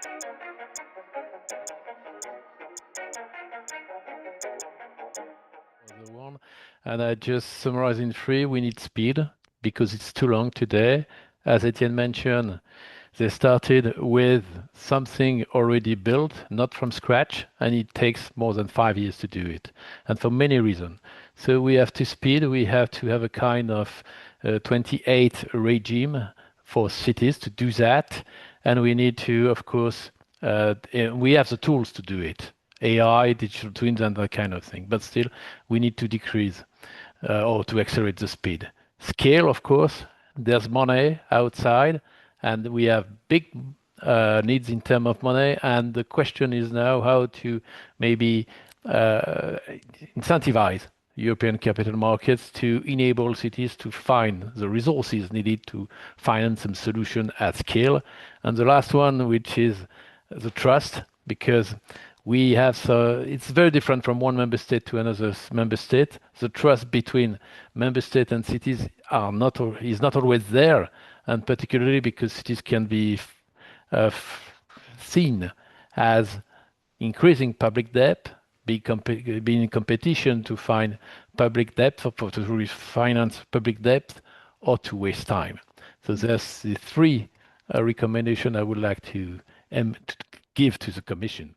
The one, and I just summarize in three. We need speed because it's too long today. As Etienne mentioned, they started with something already built, not from scratch, and it takes more than 5 years to do it, and for many reasons. So we have to speed. We have to have a kind of 28 regime for cities to do that, and we need to, of course, we have the tools to do it. AI, digital twins, and that kind of thing. But still, we need to decrease or to accelerate the speed. Scale, of course, there's money outside, and we have big needs in terms of money. And the question is now how to maybe incentivize European capital markets to enable cities to find the resources needed to finance some solution at scale. And the last one, which is the trust, because we have it's very different from one member state to another member state. The trust between member state and cities is not always there, and particularly because cities can be seen as increasing public debt, being in competition to find public debt or to refinance public debt or to waste time. So there's the three recommendations I would like to give to the Commission.